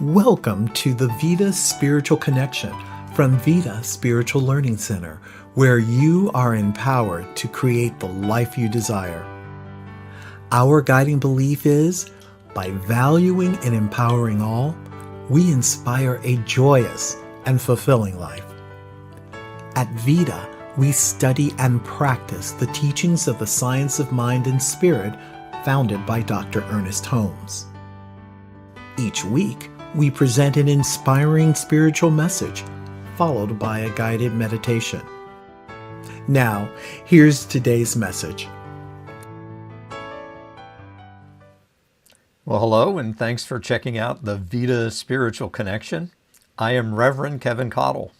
Welcome to the Vida Spiritual Connection from Vida Spiritual Learning Center, where you are empowered to create the life you desire. Our guiding belief is, by valuing and empowering all, we inspire a joyous and fulfilling life. At Vida, we study and practice the teachings of the science of mind and spirit founded by Dr. Ernest Holmes. Each week, we present an inspiring spiritual message, followed by a guided meditation. Now, here's today's message. Well, hello, and thanks for checking out the Vida Spiritual Connection. I am Reverend Keven Kadel.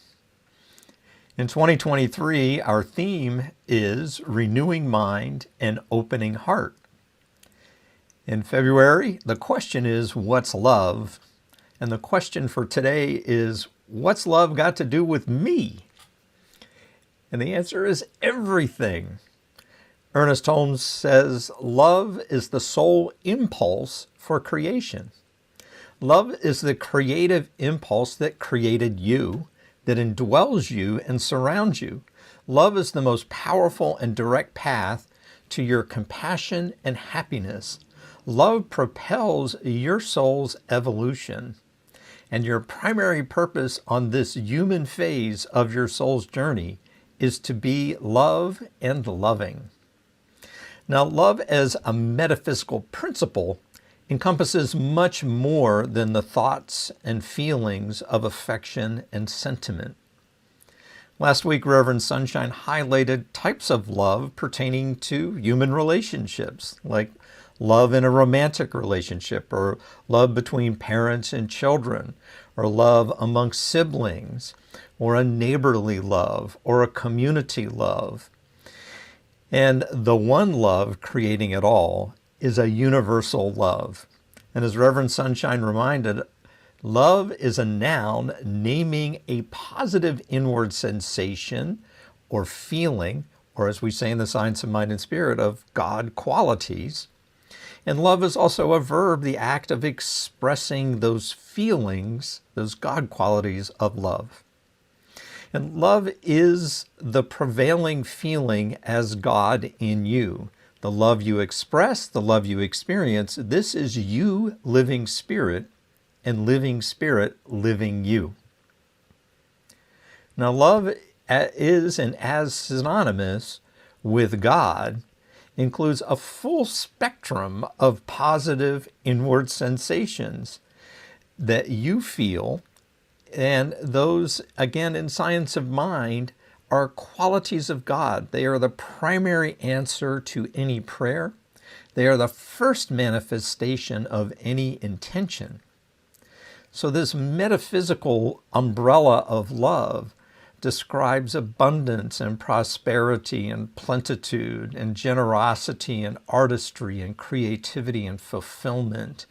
In 2023, our theme is Renewing Mind and Opening Heart. In February, the question is, what's love? And the question for today is, what's love got to do with me? And the answer is everything. Ernest Holmes says, love is the sole impulse for creation. Love is the creative impulse that created you, that indwells you and surrounds you. Love is the most powerful and direct path to your compassion and happiness. Love propels your soul's evolution. And your primary purpose on this human phase of your soul's journey is to be love and loving. Now, love as a metaphysical principle encompasses much more than the thoughts and feelings of affection and sentiment. Last week, Reverend Sunshine highlighted types of love pertaining to human relationships, like love in a romantic relationship, or love between parents and children, or love amongst siblings, or a neighborly love, or a community love. And the one love creating it all is a universal love. And as Reverend Sunshine reminded, love is a noun naming a positive inward sensation or feeling, or as we say in the science of mind and spirit, of God qualities. And love is also a verb, the act of expressing those feelings, those God qualities of love. And love is the prevailing feeling as God in you. The love you express, the love you experience, this is you living spirit, and living spirit living you. Now, love is and as synonymous with God includes a full spectrum of positive inward sensations that you feel, and those, again, in science of mind, are qualities of God. They are the primary answer to any prayer. They are the first manifestation of any intention. So this metaphysical umbrella of love describes abundance and prosperity and plenitude and generosity and artistry and creativity and fulfillment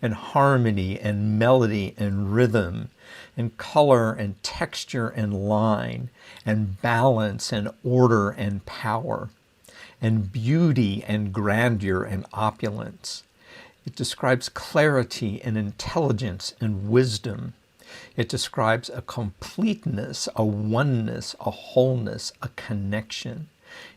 and harmony and melody and rhythm and color and texture and line and balance and order and power and beauty and grandeur and opulence. It describes clarity and intelligence and wisdom. It describes a completeness, a oneness, a wholeness, a connection.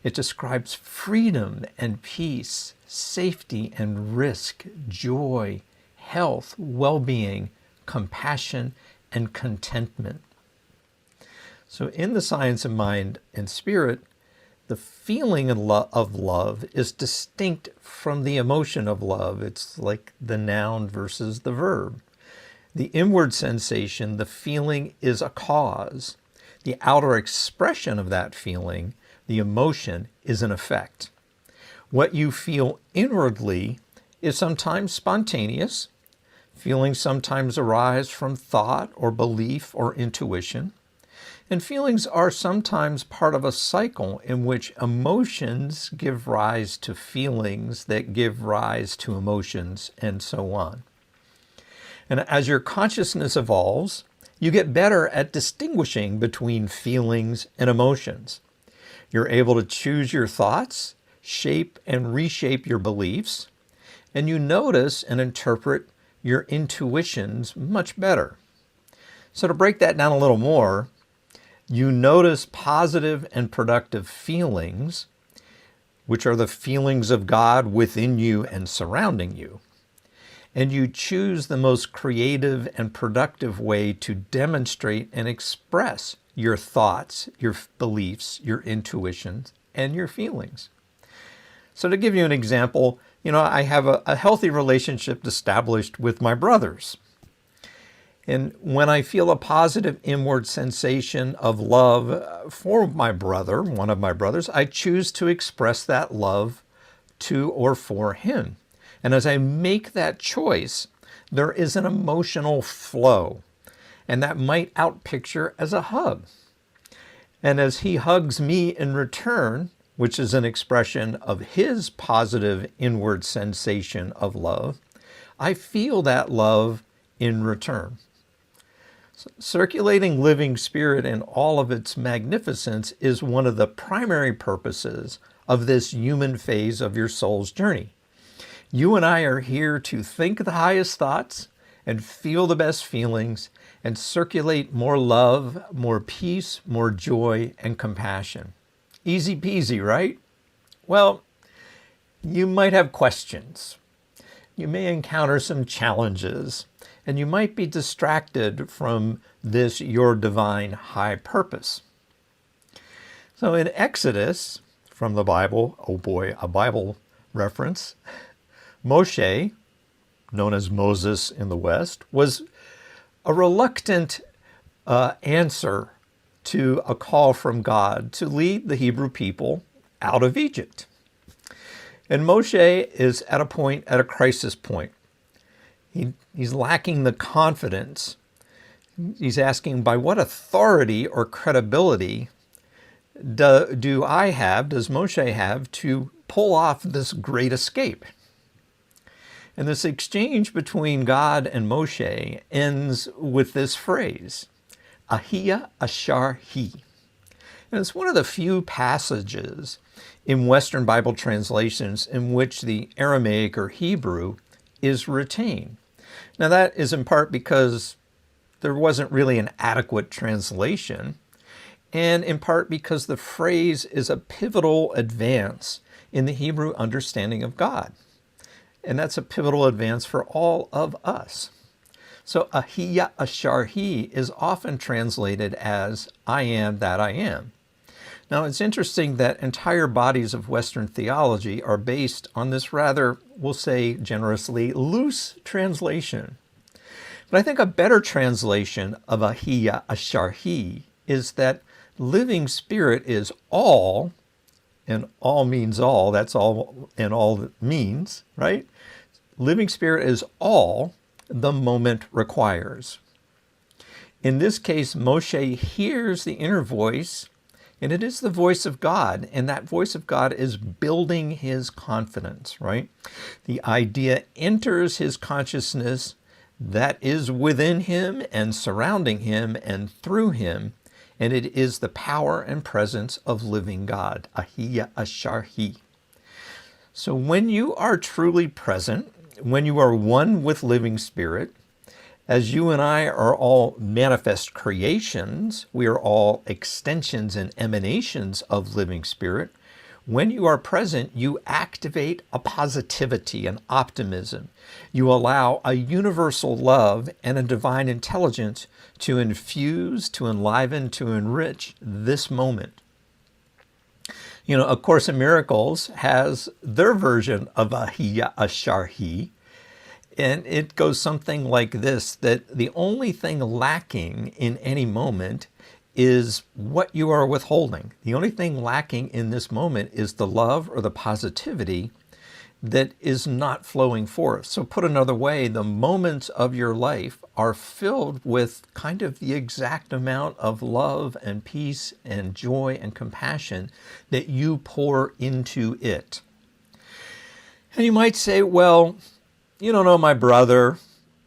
It describes freedom and peace, safety and risk, joy, health, well-being, compassion, and contentment. So in the science of mind and spirit, the feeling of love is distinct from the emotion of love. It's like the noun versus the verb. The inward sensation, the feeling, is a cause. The outer expression of that feeling, the emotion, is an effect. What you feel inwardly is sometimes spontaneous. Feelings sometimes arise from thought or belief or intuition. And feelings are sometimes part of a cycle in which emotions give rise to feelings that give rise to emotions, and so on. And as your consciousness evolves, you get better at distinguishing between feelings and emotions. You're able to choose your thoughts, shape and reshape your beliefs, and you notice and interpret your intuitions much better. So to break that down a little more, you notice positive and productive feelings, which are the feelings of God within you and surrounding you. And you choose the most creative and productive way to demonstrate and express your thoughts, your beliefs, your intuitions, and your feelings. So to give you an example, I have a healthy relationship established with my brothers. And when I feel a positive inward sensation of love for my brother, one of my brothers, I choose to express that love to or for him. And as I make that choice, there is an emotional flow, and that might outpicture as a hug. And as he hugs me in return, which is an expression of his positive inward sensation of love, I feel that love in return. So circulating living spirit in all of its magnificence is one of the primary purposes of this human phase of your soul's journey. You and I are here to think the highest thoughts and feel the best feelings and circulate more love, more peace, more joy, and compassion. Easy peasy, right? Well, you might have questions. You may encounter some challenges, and you might be distracted from this your divine high purpose. So in Exodus, from the Bible, oh boy, a Bible reference, Moshe, known as Moses in the West, was a reluctant answer to a call from God to lead the Hebrew people out of Egypt. And Moshe is at a crisis point. He's lacking the confidence. He's asking, by what authority or credibility does Moshe have to pull off this great escape? And this exchange between God and Moshe ends with this phrase, Ahia Ashar He. And it's one of the few passages in Western Bible translations in which the Aramaic or Hebrew is retained. Now that is in part because there wasn't really an adequate translation, and in part because the phrase is a pivotal advance in the Hebrew understanding of God. And that's a pivotal advance for all of us. So Ahia Ashar He is often translated as I am that I am. Now it's interesting that entire bodies of Western theology are based on this rather, we'll say generously, loose translation. But I think a better translation of Ahia Ashar He is that living spirit is all, and all means all, that's all and all it means, right? Living spirit is all the moment requires. In this case, Moshe hears the inner voice, and it is the voice of God, and that voice of God is building his confidence, right? The idea enters his consciousness that is within him and surrounding him and through him, and it is the power and presence of living God, Ahia Ashar He. So when you are truly present, when you are one with living spirit, as you and I are all manifest creations, we are all extensions and emanations of living spirit. When you are present, you activate a positivity and optimism. You allow a universal love and a divine intelligence to infuse, to enliven, to enrich this moment. You know, A Course in Miracles has their version of Ahia Ashar He, and it goes something like this, that the only thing lacking in any moment is what you are withholding. The only thing lacking in this moment is the love or the positivity that is not flowing forth. So put another way, the moments of your life are filled with kind of the exact amount of love and peace and joy and compassion that you pour into it. And you might say, well, you don't know my brother,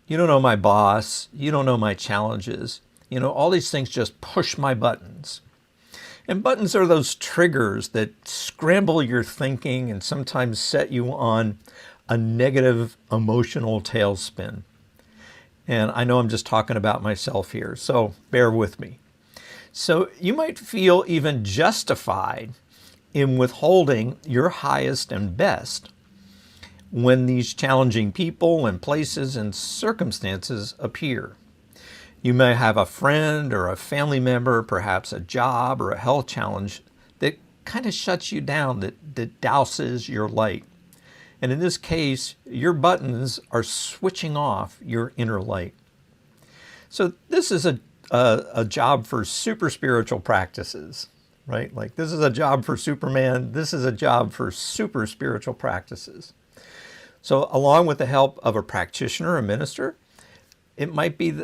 you don't know my boss, you don't know my challenges. You know, all these things just push my buttons. And buttons are those triggers that scramble your thinking and sometimes set you on a negative emotional tailspin. And I know I'm just talking about myself here, so bear with me. So you might feel even justified in withholding your highest and best when these challenging people and places and circumstances appear. You may have a friend or a family member, perhaps a job or a health challenge that kind of shuts you down, that douses your light. And in this case, your buttons are switching off your inner light. So this is a job for super spiritual practices, right? Like this is a job for Superman. This is a job for super spiritual practices. So along with the help of a practitioner, a minister, it might be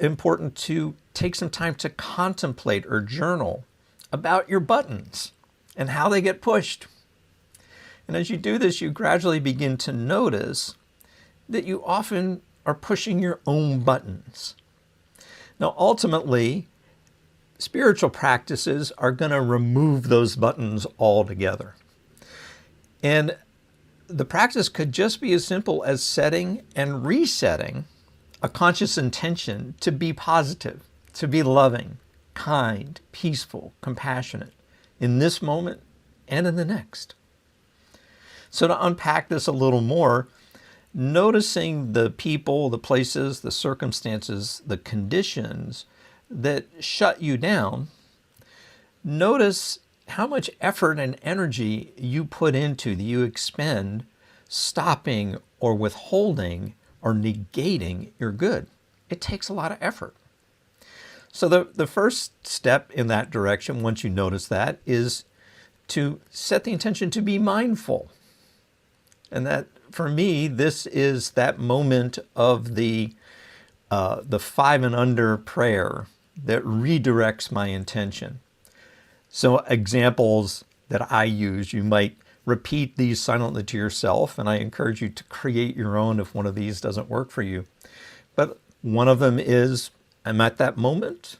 important to take some time to contemplate or journal about your buttons and how they get pushed. And as you do this, you gradually begin to notice that you often are pushing your own buttons. Now, ultimately, spiritual practices are going to remove those buttons altogether. And the practice could just be as simple as setting and resetting a conscious intention to be positive, to be loving, kind, peaceful, compassionate in this moment and in the next. So to unpack this a little more, noticing the people, the places, the circumstances, the conditions that shut you down, notice how much effort and energy you put into, that you expend stopping or withholding or negating your good. It takes a lot of effort. So the first step in that direction, once you notice that, is to set the intention to be mindful. And that, for me, this is that moment of the 5 and under prayer that redirects my intention. So examples that I use, you might repeat these silently to yourself, and I encourage you to create your own if one of these doesn't work for you. But one of them is, I'm at that moment,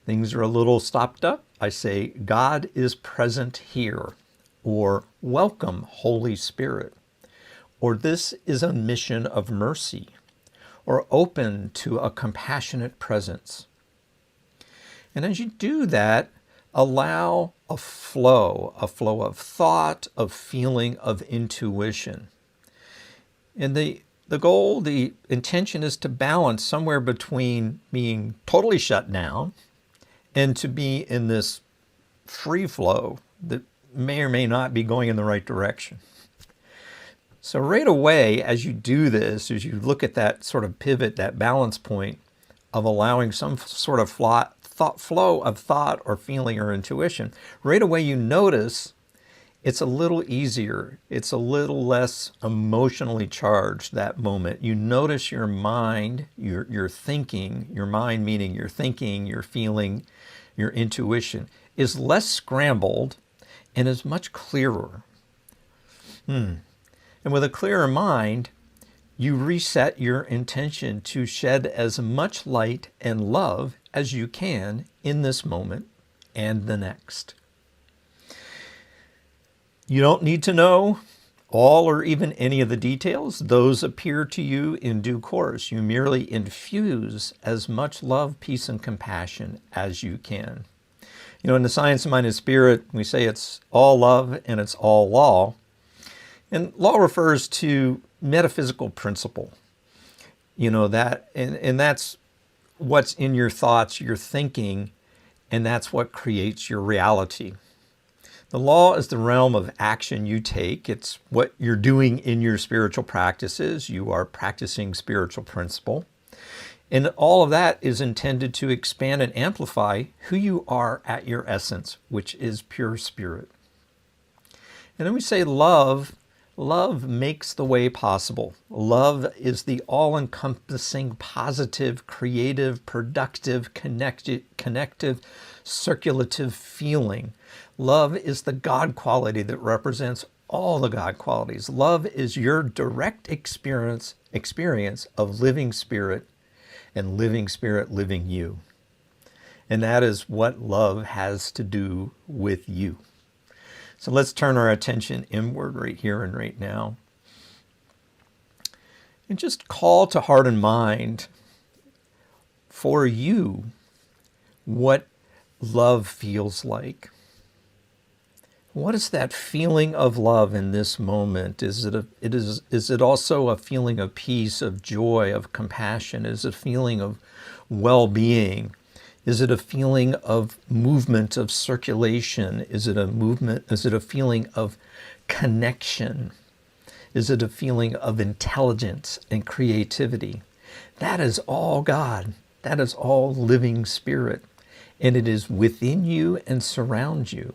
things are a little stopped up. I say, God is present here, or welcome, Holy Spirit, or this is a mission of mercy, or open to a compassionate presence. And as you do that, allow a flow of thought, of feeling, of intuition. And the goal, the intention is to balance somewhere between being totally shut down and to be in this free flow that may or may not be going in the right direction. So right away, as you do this, as you look at that sort of pivot, that balance point of allowing some sort of flow of thought or feeling or intuition, right away you notice it's a little easier. It's a little less emotionally charged that moment. You notice your mind, your thinking, your mind meaning your thinking, your feeling, your intuition is less scrambled and is much clearer. And with a clearer mind, you reset your intention to shed as much light and love as you can in this moment and the next. You don't need to know all or even any of the details. Those appear to you in due course. You merely infuse as much love, peace, and compassion as you can. You know, in the Science of Mind and Spirit, we say it's all love and it's all law. And law refers to metaphysical principle. You know, that, and that's what's in your thoughts, your thinking, and that's what creates your reality. The law is the realm of action you take. It's what you're doing in your spiritual practices. You are practicing spiritual principle. And all of that is intended to expand and amplify who you are at your essence, which is pure spirit. And then we say love. Love makes the way possible. Love is the all-encompassing, positive, creative, productive, connective, circulative feeling. Love is the God quality that represents all the God qualities. Love is your direct experience of living spirit and living spirit living you. And that is what love has to do with you. So let's turn our attention inward right here and right now. And just call to heart and mind for you what love feels like. What is that feeling of love in this moment? Is it also a feeling of peace, of joy, of compassion? Is it a feeling of well-being? Is it a feeling of movement, of circulation? Is it a feeling of connection? Is it a feeling of intelligence and creativity? That is all God. That is all living spirit. And it is within you and surrounds you.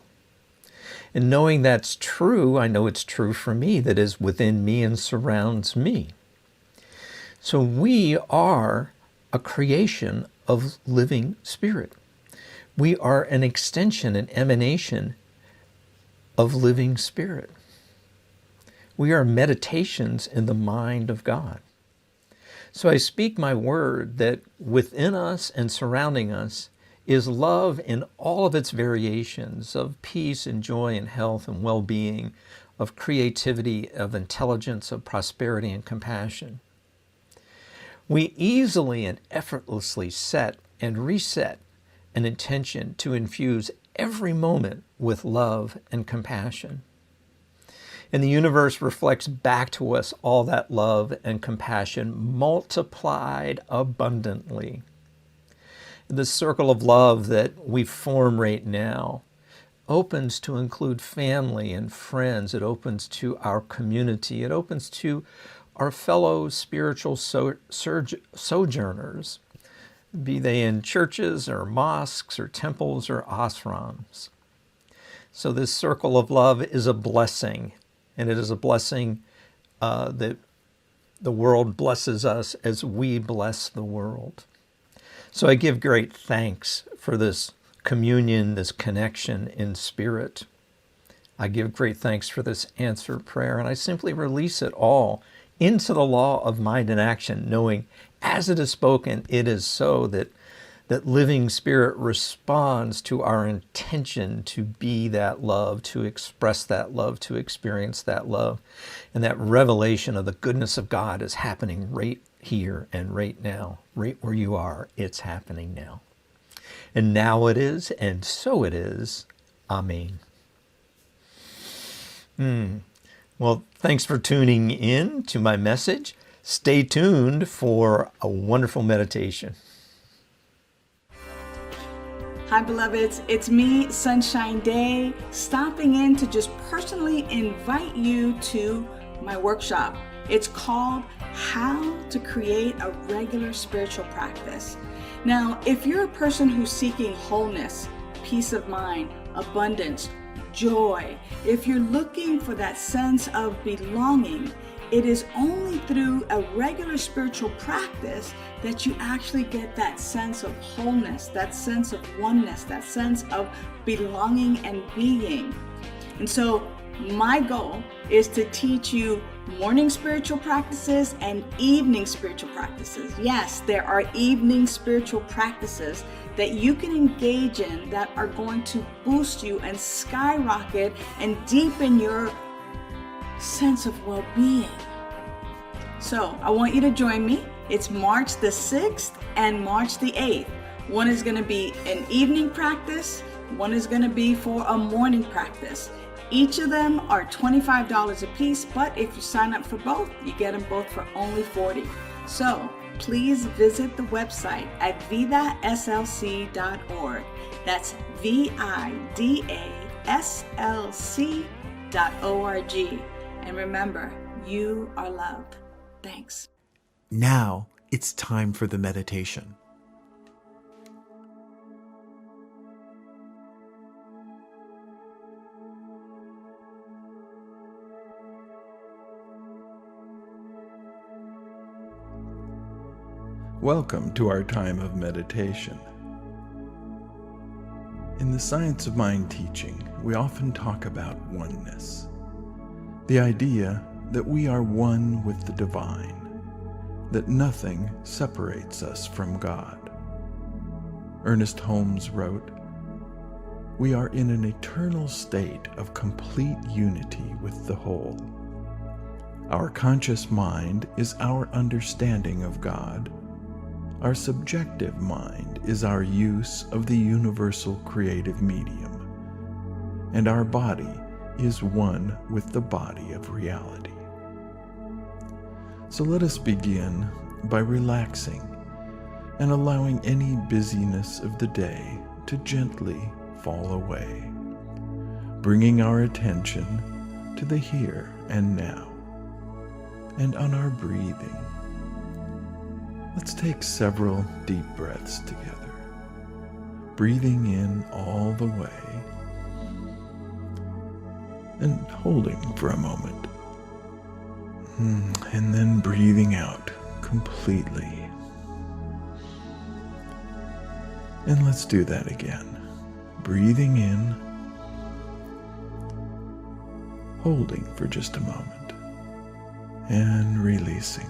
And knowing that's true, I know it's true for me, that is within me and surrounds me. So we are a creation of living spirit. We are an extension, an emanation of living spirit. We are meditations in the mind of God. So I speak my word that within us and surrounding us is love in all of its variations of peace and joy and health and well-being, of creativity, of intelligence, of prosperity and compassion. We easily and effortlessly set and reset an intention to infuse every moment with love and compassion. And the universe reflects back to us all that love and compassion multiplied abundantly. The circle of love that we form right now opens to include family and friends. It opens to our community. It opens to our fellow spiritual sojourners, be they in churches or mosques or temples or ashrams. So this circle of love is a blessing, and it is a blessing that the world blesses us as we bless the world. So I give great thanks for this communion, this connection in spirit. I give great thanks for this answered prayer, and I simply release it all into the law of mind and action, knowing as it is spoken, it is so, that living spirit responds to our intention to be that love, to express that love, to experience that love. And that revelation of the goodness of God is happening right here and right now, right where you are. It's happening now. And now it is, and so it is. Amen. Well, thanks for tuning in to my message. Stay tuned for a wonderful meditation. Hi, beloveds. It's me, Sunshine Day, stopping in to just personally invite you to my workshop. It's called How to Create a Regular Spiritual Practice. Now, if you're a person who's seeking wholeness, peace of mind, abundance, joy, if you're looking for that sense of belonging, it is only through a regular spiritual practice that you actually get that sense of wholeness, that sense of oneness, that sense of belonging and being. And so my goal is to teach you morning spiritual practices and evening spiritual practices. Yes, there are evening spiritual practices that you can engage in that are going to boost you and skyrocket and deepen your sense of well-being. So I want you to join me. It's March the 6th and March the 8th. One is going to be an evening practice. One is going to be for a morning practice. Each of them are $25 a piece, but if you sign up for both, you get them both for only $40. So please visit the website at vidaslc.org. That's VIDASLC.org. And remember, you are loved. Thanks. Now it's time for the meditation. Welcome to our time of meditation. In the Science of Mind teaching, we often talk about oneness. The idea that we are one with the divine, that nothing separates us from God. Ernest Holmes wrote, "We are in an eternal state of complete unity with the whole." Our conscious mind is our understanding of God. Our subjective mind is our use of the universal creative medium. And our body is one with the body of reality. So let us begin by relaxing and allowing any busyness of the day to gently fall away, bringing our attention to the here and now and on our breathing. Let's take several deep breaths together, breathing in all the way and holding for a moment, and then breathing out completely. And let's do that again. Breathing in, holding for just a moment, and releasing.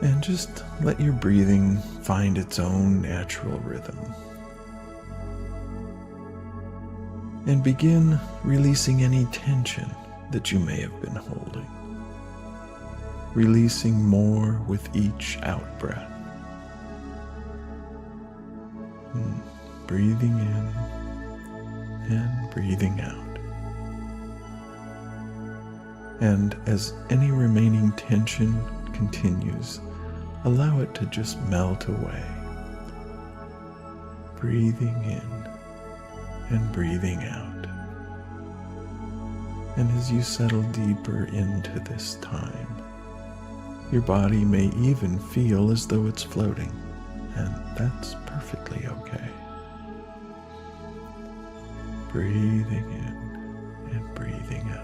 And just let your breathing find its own natural rhythm. And begin releasing any tension that you may have been holding. Releasing more with each out-breath. Breathing in and breathing out. And as any remaining tension continues, allow it to just melt away. Breathing in and breathing out. And as you settle deeper into this time, your body may even feel as though it's floating, and that's perfectly okay. Breathing in and breathing out.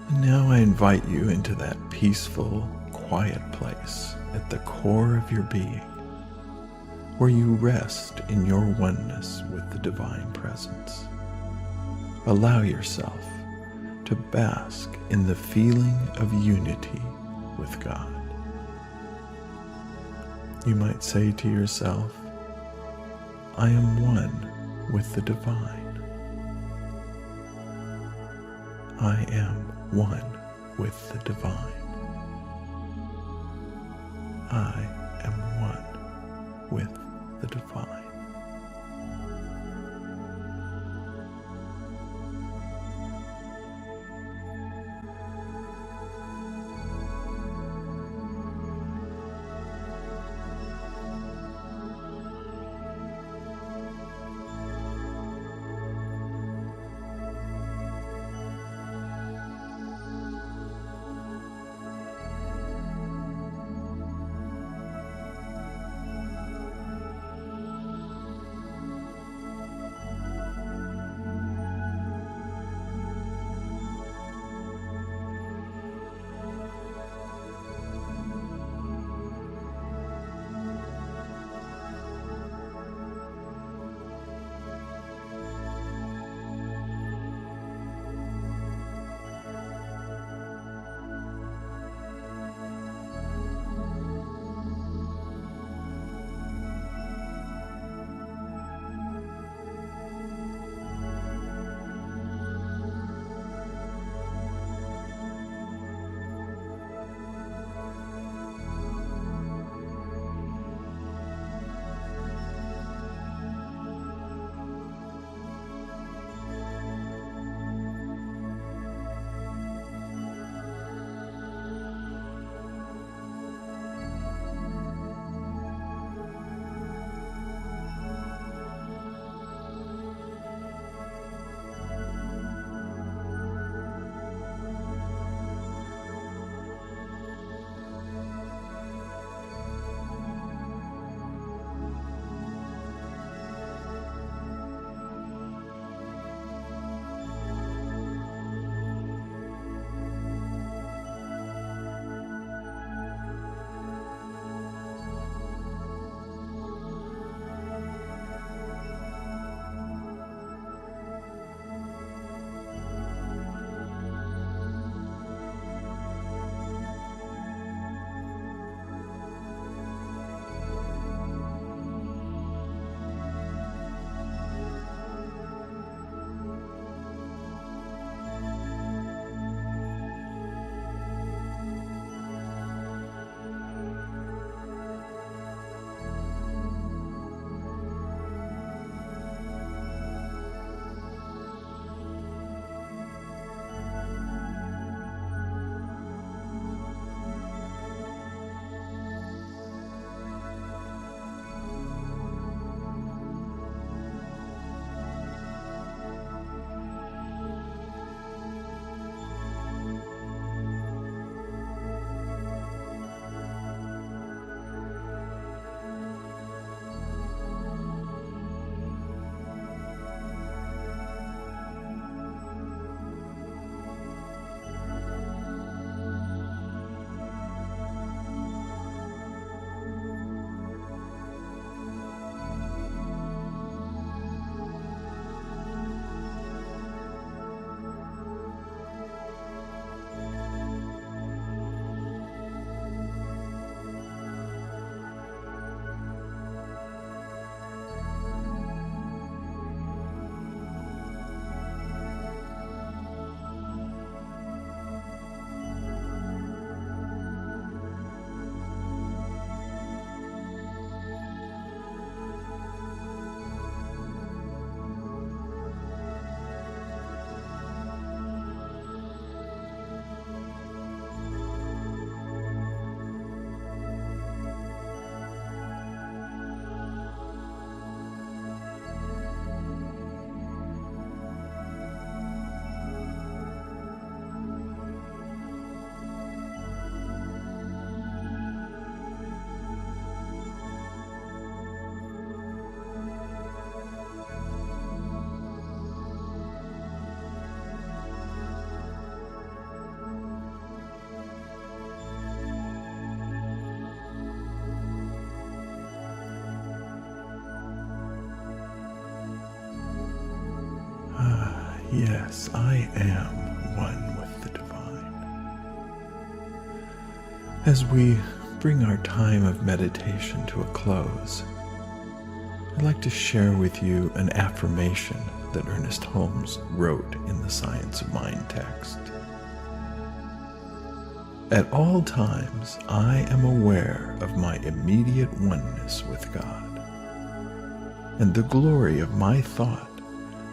And now I invite you into that peaceful, quiet place at the core of your being, where you rest in your oneness with the Divine Presence. Allow yourself to bask in the feeling of unity with God. You might say to yourself, I am one with the Divine. I am one with the Divine. I am one with the Divine. Yes, I am one with the divine. As we bring our time of meditation to a close, I'd like to share with you an affirmation that Ernest Holmes wrote in the Science of Mind text. At all times, I am aware of my immediate oneness with God, and the glory of my thought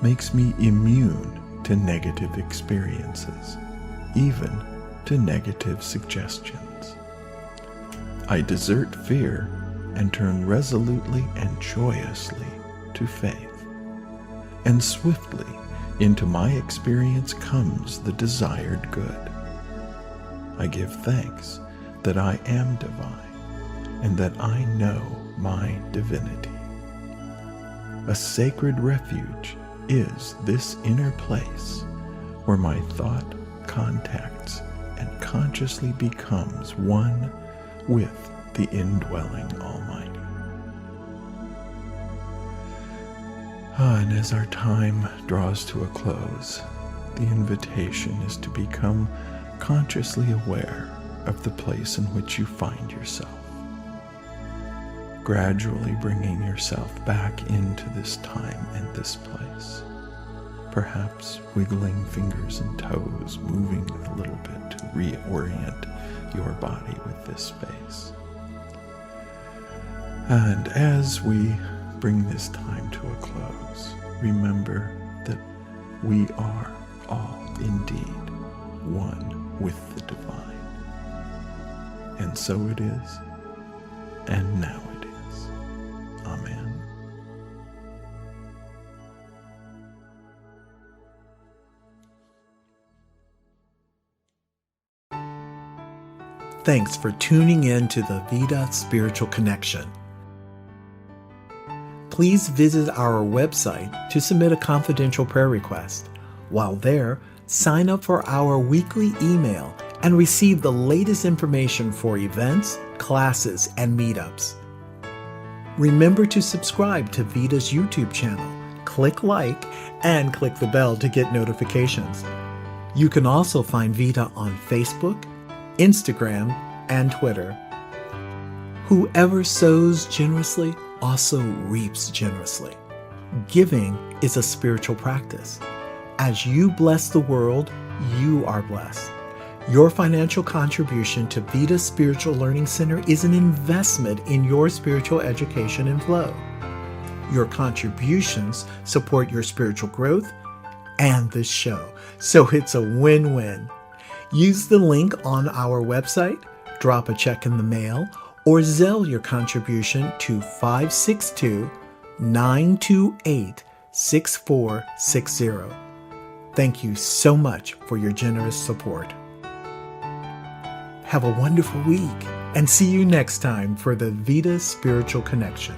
makes me immune to negative experiences, even to negative suggestions. I desert fear and turn resolutely and joyously to faith, and swiftly into my experience comes the desired good. I give thanks that I am divine and that I know my divinity. A sacred refuge is this inner place where my thought contacts and consciously becomes one with the indwelling Almighty. And as our time draws to a close, the invitation is to become consciously aware of the place in which you find yourself, gradually bringing yourself back into this time and this place, perhaps wiggling fingers and toes, moving a little bit to reorient your body with this space. And as we bring this time to a close, remember that we are all indeed one with the divine. And so it is, and now it is. Amen. Thanks for tuning in to the Vida Spiritual Connection. Please visit our website to submit a confidential prayer request. While there, sign up for our weekly email and receive the latest information for events, classes, and meetups. Remember to subscribe to Vida's YouTube channel, click like, and click the bell to get notifications. You can also find Vida on Facebook, Instagram, and Twitter. Whoever sows generously also reaps generously. Giving is a spiritual practice. As you bless the world, you are blessed. Your financial contribution to Vida Spiritual Learning Center is an investment in your spiritual education and flow. Your contributions support your spiritual growth and this show, so it's a win-win. Use the link on our website, drop a check in the mail, or Zelle your contribution to 562-928-6460. Thank you so much for your generous support. Have a wonderful week and see you next time for the Vida Spiritual Connection.